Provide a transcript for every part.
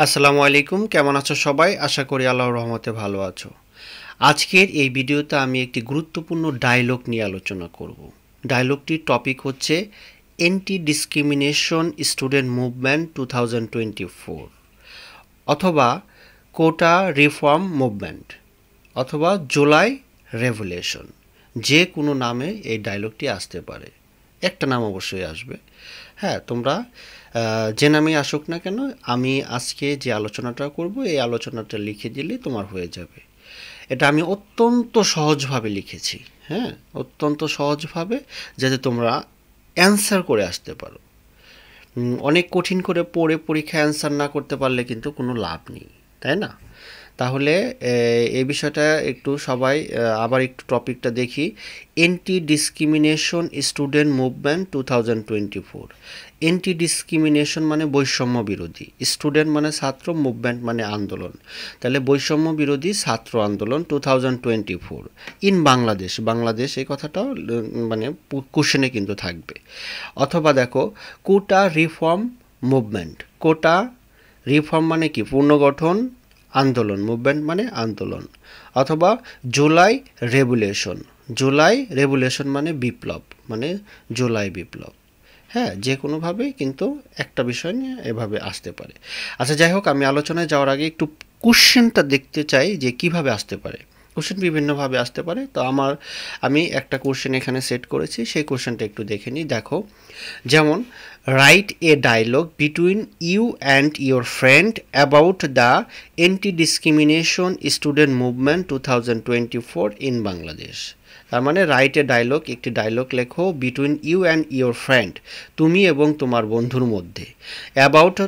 আসসালামু আলাইকুম, কেমন আছো সবাই? আশা করি আল্লাহর রহমতে ভালো আছো। আজকের এই ভিডিওতে আমি একটি গুরুত্বপূর্ণ ডায়লগ নিয়ে আলোচনা করব। ডায়লগটির টপিক হচ্ছে অ্যান্টি ডিসক্রিমিনেশন স্টুডেন্ট মুভমেন্ট 2024 অথবা কোটা রিফর্ম মুভমেন্ট অথবা জুলাই রেভলিউশন। যে কোনো নামে এই ডায়লগটি আসতে পারে, একটা নাম অবশ্যই আসবে। হ্যাঁ, তোমরা যে নামেই আসুক না কেন, আমি আজকে যে আলোচনাটা করব এই আলোচনাটা লিখে দিলে তোমার হয়ে যাবে। এটা আমি অত্যন্ত সহজভাবে লিখেছি। হ্যাঁ, অত্যন্ত সহজভাবে, যাতে তোমরা অ্যান্সার করে আসতে পারো। অনেক কঠিন করে পড়ে পরীক্ষায় অ্যান্সার না করতে পারলে কিন্তু কোনো লাভ নেই, তাই না? তাহলে এই বিষয়টা একটু সবাই আবার একটু টপিকটা দেখি। Anti discrimination student movement 2024। Anti discrimination মানে বৈষম্য বিরোধী, স্টুডেন্ট মানে ছাত্র, মুভমেন্ট মানে আন্দোলন। তাহলে বৈষম্য বিরোধী ছাত্র আন্দোলন 2024 ইন বাংলাদেশ। বাংলাদেশ এই কথাটাও মানে কোশ্চেনে কিন্তু থাকবে। অথবা দেখো, quota reform movement. Quota reform মানে কি? পুনর্গঠন, আন্দোলন, মুভমেন্ট মানে আন্দোলন। অথবা জুলাই রেভলিউশন। জুলাই রেভলিউশন মানে বিপ্লব, মানে জুলাই বিপ্লব। হ্যাঁ, যে কোনোভাবেই কিন্তু একটা বিষয় নিয়ে এভাবে আসতে পারে। আচ্ছা, যাই হোক, আমি আলোচনায় যাওয়ার আগে একটু কোশ্চেনটা দেখতে চাই যে কিভাবে আসতে পারে। কোশ্চেন বিভিন্নভাবে আসতে পারে, তো আমি একটা কোশ্চেন এখানে সেট করেছি, সেই কোশ্চেনটা একটু দেখে নিই। দেখো, যেমন write a dialogue between you and your friend about the anti discrimination student movement 2024 in Bangladesh. তার মানে রাইট এ ডায়লগ, একটি ডায়লগ লেখো between you and your friend, তুমি এবং তোমার বন্ধুর মধ্যে, about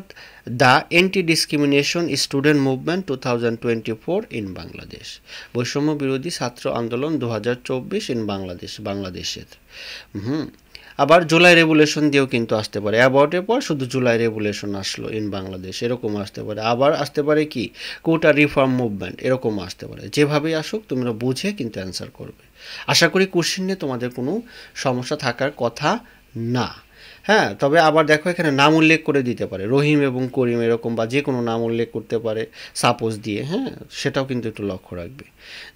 the anti discrimination student movement 2024 in Bangladesh. বৈষম্য বিরোধী ছাত্র আন্দোলন 2024 ইন বাংলাদেশ, বাংলাদেশের। আবার জুলাই রেভলিউশন দিয়েও কিন্তু আসতে পারে। অ্যাবাউটের পর শুধু জুলাই রেভলিউশন আসলো ইন বাংলাদেশ, এরকম আসতে পারে। আবার আসতে পারে কি, কোটা রিফর্ম মুভমেন্ট, এরকম আসতে পারে। যেভাবেই আসুক তোমরা বুঝে কিন্তু অ্যান্সার করবে। আশা করি কোশ্চেন নিয়ে তোমাদের কোনো সমস্যা থাকার কথা না। হ্যাঁ, তবে আবার দেখো, এখানে নাম উল্লেখ করে দিতে পারে, রহিম এবং করিম এরকম, বা যে কোনো নাম উল্লেখ করতে পারে সাপোজ দিয়ে। হ্যাঁ, সেটাও কিন্তু একটু লক্ষ্য রাখবে।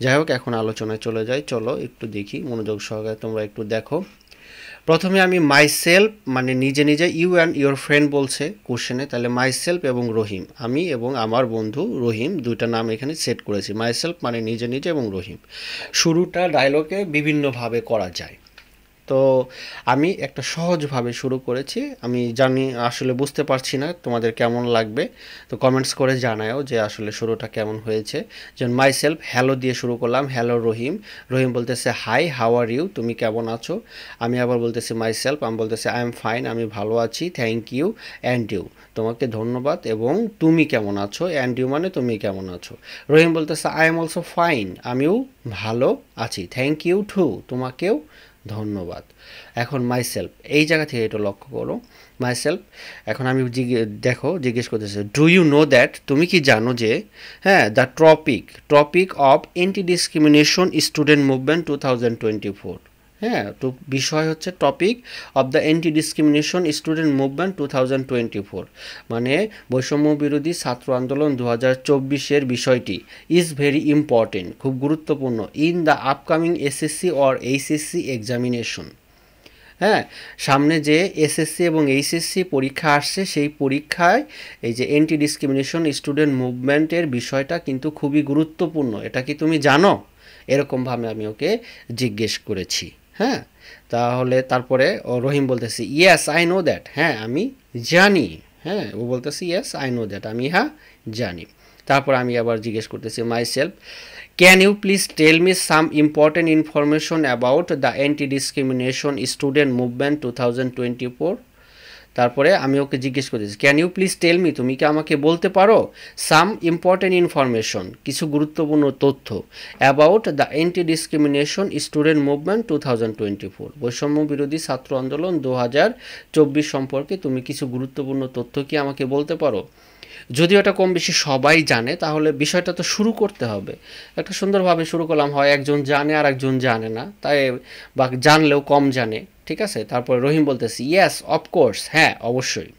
যাই হোক, এখন আলোচনায় চলে যাই। চলো একটু দেখি, মনোযোগ সহকারে তোমরা একটু দেখো। প্রথমে আমি মাইসেলফ মানে নিজে নিজে, ইউ অ্যান্ড ইয়োর ফ্রেন্ড বলছে কোশ্চেনে, তাহলে মাইসেলফ এবং রহিম, আমি এবং আমার বন্ধু রহিম, দুইটা নাম এখানে সেট করেছি। মাইসেলফ মানে নিজে নিজে এবং রহিম। শুরুটা ডায়লগে বিভিন্নভাবে করা যায়, তো আমি একটা সহজভাবে শুরু করেছি। আমি জানি আসলে বুঝতে পারছি না তোমাদের কেমন লাগবে, তো কমেন্টস করে জানাও যে আসলে শুরুটা কেমন হয়েছে। যেমন মাইসেলফ, হ্যালো দিয়ে শুরু করলাম, হ্যালো রহিম। রহিম বলতেছে হাই, হাউ আর ইউ, তুমি কেমন আছো? আমি আবার বলতেছি মাইসেলফ, আমি বলতেছি আই এম ফাইন, আমি ভালো আছি, থ্যাংক ইউ, অ্যান্ড ইউ, তোমাকে ধন্যবাদ, এবং তুমি কেমন আছো? অ্যান্ড ইউ মানে তুমি কেমন আছো। রহিম বলতেছে আই এম অলসো ফাইন, আমিও ভালো আছি, থ্যাংক ইউ টু, তোমাকেও ধন্যবাদ। এখন মাইসেলফ, এই জায়গা থেকে এটা লক্ষ্য করো। মাইসেলফ, এখন আমি দেখো জিজ্ঞেস করতেছে, ডু ইউ নো দ্যাট, তুমি কি জানো যে, হ্যাঁ, the topic of anti discrimination student movement 2024। হ্যাঁ, তো বিষয় হচ্ছে topic of the anti discrimination student movement 2024, মানে বৈষম্য বিরোধী ছাত্র আন্দোলন 2024-এর বিষয়টি ইজ ভেরি ইম্পর্টেন্ট, খুব গুরুত্বপূর্ণ, in the upcoming SSC or HSC examination. হ্যাঁ, সামনে যে এসএসসি এবং এইচএসসি পরীক্ষা আসছে, সেই পরীক্ষায় এই যে অ্যান্টি ডিসক্রিমিনেশন স্টুডেন্ট মুভমেন্টের বিষয়টা কিন্তু খুবই গুরুত্বপূর্ণ, এটা কি তুমি জানো? এরকমভাবে আমি ওকে জিজ্ঞেস করেছি। হ্যাঁ, তাহলে তারপরে রহিম বলতেছি ইয়েস আই নো দ্যাট, হ্যাঁ আমি জানি। হ্যাঁ, ও বলতেছি ইয়েস আই নো দ্যাট, আমি হ্যাঁ জানি। তারপর আমি আবার জিজ্ঞেস করতেছি myself, can you please tell me some important information about the anti discrimination student movement 2024। তারপরে আমি ওকে জিজ্ঞেস করতেছি can you please tell me, তুমি কি আমাকে বলতে পারো, সাম ইম্পর্টেন্ট ইনফরমেশন, কিছু গুরুত্বপূর্ণ তথ্য, about the anti discrimination student movement 2024, বৈষম্য বিরোধী ছাত্র আন্দোলন 2024 সম্পর্কে তুমি কিছু গুরুত্বপূর্ণ তথ্য কি আমাকে বলতে পারো? যদিও এটা কম বেশি সবাই জানে, তাহলে বিষয়টা তো শুরু করতে হবে। একটা সুন্দরভাবে শুরু করলাম, হয় একজন জানে আর একজন জানে না, তাই বা জানলেও কম জানে, ঠিক আছে। তারপরে রহিম বলতেছি ইয়েস অফকোর্স, হ্যাঁ অবশ্যই।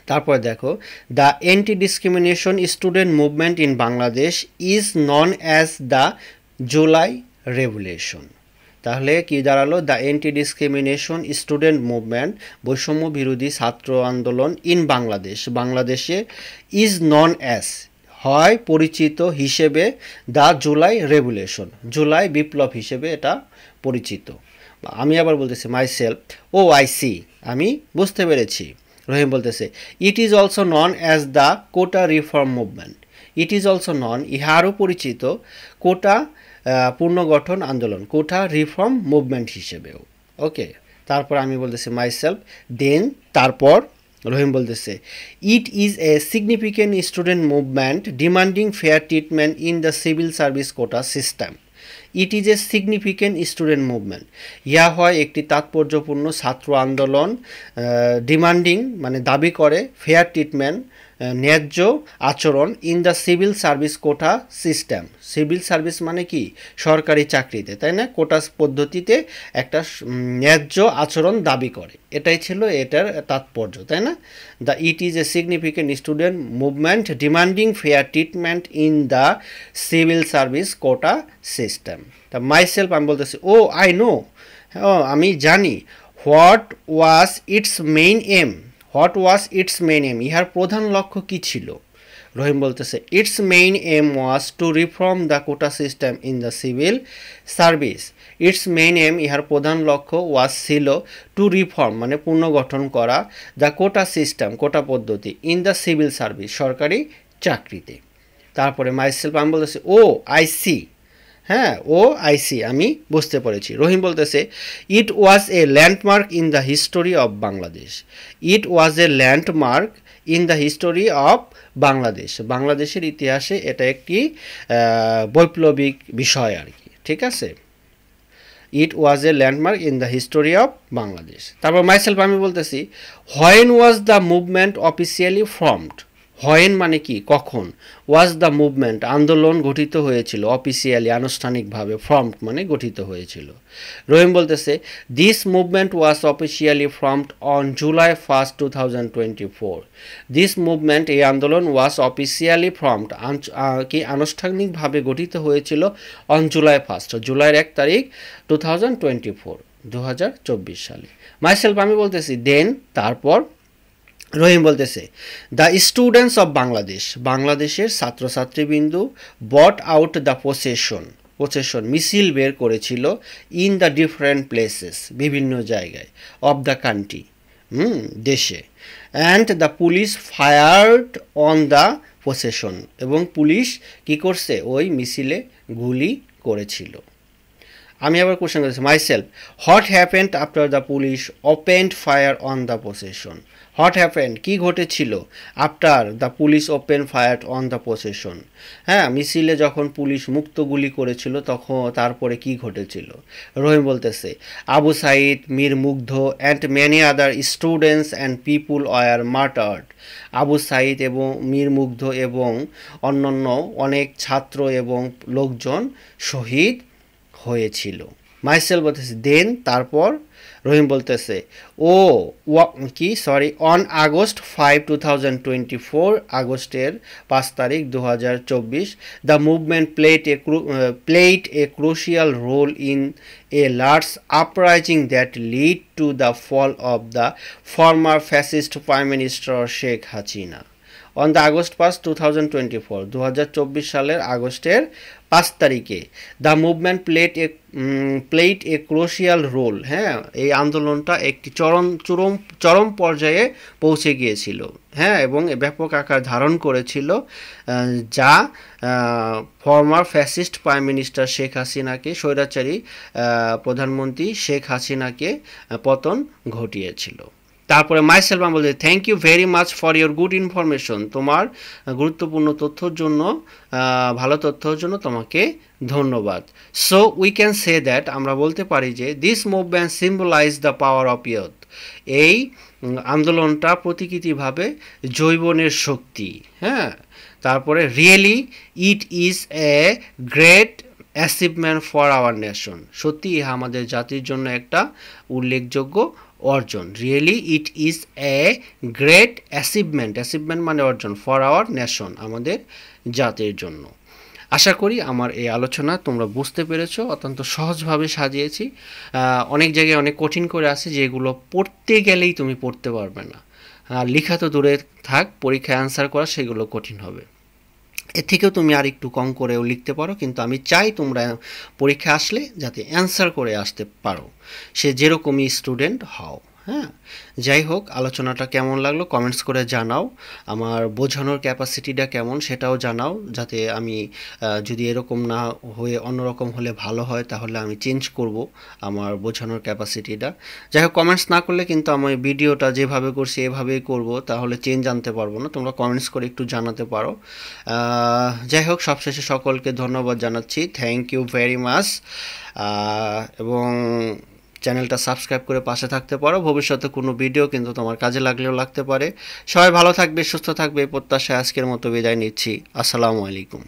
তারপরে দেখো, the anti discrimination student movement in Bangladesh is non as the July revolution. তাহলে কি দাঁড়ালো? The anti discrimination student movement, বৈষম্য বিরোধী ছাত্র আন্দোলন ইন বাংলাদেশ, বাংলাদেশে, ইজ নন অ্যাজ, হয় পরিচিত হিসেবে, দ্য জুলাই রেভলিউশন, জুলাই বিপ্লব হিসেবে এটা পরিচিত। আমি আবার বলতেছি myself, oh I see, আমি বুঝতে পেরেছি। রহিম বলতেছে it is also known as the quota reform movement, it is also known, ইহারও পরিচিত, কোটা পুনর্গঠন আন্দোলন, কোটা রিফর্ম মুভমেন্ট হিসেবেও। ওকে, তারপর আমি বলতেছি মাই সেলফ, দেন, তারপর রহিম বলতেছে it is a significant student movement demanding fair treatment in the civil service quota system. It is a significant student movement, ইহা হয় একটি তাৎপর্যপূর্ণ ছাত্র আন্দোলন, ডিমান্ডিং মানে দাবি করে, ফেয়ার ট্রিটমেন্ট ন্যায্য আচরণ, in the civil service quota system, civil service মানে কি, সরকারি চাকরিতে, তাই না, কোটা পদ্ধতিতে একটা ন্যায্য আচরণ দাবি করে, এটাই ছিল এটার তাৎপর্য, তাই না। The it is a significant student movement demanding fair treatment in the civil service quota system. তা মাইসেলফ আমি বলতেছি, ও আই নো, আমি জানি, what was its main aim, what was its main aim, ইহার প্রধান লক্ষ্য কী ছিল? রহিম বলতেছে its main aim was to reform the quota system in the civil service, its main aim, ইহার প্রধান লক্ষ্য, ওয়াজ ছিল, টু রিফর্ম মানে পুনর্গঠন করা, দ্য কোটা সিস্টেম কোটা পদ্ধতি, ইন দ্য সিভিল সার্ভিস সরকারি চাকরিতে। তারপরে মাইসেলফ আমি বলতেছি, ও আই সি, হ্যাঁ, ও আই সি, আমি বুঝতে পেরেছি। রহিম বলতেছে it was a landmark in the history of Bangladesh, it was a landmark in the history of Bangladesh, বাংলাদেশের ইতিহাসে এটা একটি বৈপ্লবিক বিষয় আর কি, ঠিক আছে। It was a landmark in the history of Bangladesh. তারপর মাইসেলফ আমি বলতেছি when was the movement officially formed, when মানে কি, কখন, ওয়াজ দ্য মুভমেন্ট আন্দোলন গঠিত হয়েছিল, অফিসিয়ালি আনুষ্ঠানিকভাবে, ফর্মড মানে গঠিত হয়েছিল। রহিম বলতেছে this movement was officially formed on July 1, 2024, this movement এই আন্দোলন ওয়াজ অফিসিয়ালি ফর্মড কি আনুষ্ঠানিকভাবে গঠিত হয়েছিল অন জুলাই 1, জুলাইয়ের 1 তারিখ 2024, 2024 সালে। মাইসেলফ আমি বলতেছি দেন, তারপর। রহিম বলতেছে দ্য স্টুডেন্টস অফ বাংলাদেশ, বাংলাদেশের ছাত্রছাত্রীবৃন্দু, বট আউট দ্য প্রসেশন, মিছিল বের করেছিল, ইন দ্য ডিফারেন্ট প্লেসেস বিভিন্ন জায়গায়, অফ দ্য কান্ট্রি দেশে, and the police fired on the procession, এবং পুলিশ কি করছে, ওই মিছিলে গুলি করেছিল। আমি আবার কোশ্চেন করেছি myself, what happened after the police opened fire on the procession, what happened কি ঘটেছিল, after the police open fire on the procession, হ্যাঁ, মিছিলে যখন পুলিশ মুক্ত গুলি করেছিল তখন তারপরে কি ঘটেছিল? রহিম বলতেছে Abu Sayed, Mir Mugdho and many other students and people were martyred, Abu Sayed এবং মীর মুগ্ধ এবং অন্যান্য অনেক ছাত্র এবং লোকজন শহীদ হয়েছিল। মাইসেল বলতেছে দেন, তারপর। রহিম বলতেছে অন আগস্ট 5, 2024, আগস্টের 5 তারিখ 2024, the movement played a crucial role in a large uprising that lead to the fall of the former fascist prime minister Sheikh Hasina. On the August 5, 2024, 2024 সালের আগস্টের 5 তারিখে the movement played a crucial role, হ্যাঁ, এই আন্দোলনটা একটি চরম পর্যায়ে পৌঁছে গিয়েছিল, হ্যাঁ, এবং ব্যাপক আকার ধারণ করেছিল, যা former fascist prime minister Sheikh হাসিনাকে, স্বৈরাচারী প্রধানমন্ত্রী শেখ হাসিনাকে পতন ঘটিয়েছিল। তারপরে মাইসেলফ বলছে thank you very much for your good information, তোমার গুরুত্বপূর্ণ তথ্যর জন্য, ভালো তথ্যর জন্য তোমাকে ধন্যবাদ। So we can say that, আমরা বলতে পারি যে this movement symbolize the power of youth, এই আন্দোলনটা প্রতীকীভাবে যৌবনের শক্তি, হ্যাঁ। তারপরে really it is a great achievement for our nation, সত্যি ইহা আমাদের জাতির জন্য একটা উল্লেখযোগ্য অর্জন। Really it is a great achievement, achievement মানে অর্জন, ফর আওয়ার নেশন, আমাদের জাতির জন্য। আশা করি আমার এই আলোচনা তোমরা বুঝতে পেরেছো, অত্যন্ত সহজভাবে সাজিয়েছি। অনেক জায়গায় অনেক কঠিন করে আছে যেগুলো পড়তে গেলেই তুমি পড়তে পারবে না, লেখা তো দূরে থাক, পরীক্ষায় অ্যান্সার করা সেগুলো কঠিন হবে। এর থেকেও তুমি আর একটু কম করেও লিখতে পারো, কিন্তু আমি চাই তোমরা পরীক্ষা আসলে যাতে অ্যান্সার করে আসতে পারো, সে যেরকমই স্টুডেন্ট হও। হ্যাঁ, যাই হোক, আলোচনাটা কেমন লাগলো কমেন্টস করে জানাও, আমার বোঝানোর ক্যাপাসিটিটা কেমন সেটাও জানাও, যাতে আমি যদি এরকম না হয়ে অন্যরকম হলে ভালো হয় তাহলে আমি চেঞ্জ করব আমার বোঝানোর ক্যাপাসিটিটা। যাই হোক, কমেন্টস না করলে কিন্তু আমি ভিডিওটা যেভাবে করছি এভাবেই করব, তাহলে চেঞ্জ আনতে পারবো না। তোমরা কমেন্টস করে একটু জানাতে পারো। যাই হোক, সবশেষে সকলকে ধন্যবাদ জানাচ্ছি, থ্যাংক ইউ ভেরি মাচ। এবং চ্যানেলটা সাবস্ক্রাইব করে পাশে থাকতে পারো, ভবিষ্যতে কোনো ভিডিও কিন্তু তোমার কাজে লাগলেও লাগতে পারে। সবাই ভালো থাকবে, সুস্থ থাকবে, প্রত্যাশায় আজকের মতো বিদায় নিচ্ছি। আসসালামু আলাইকুম।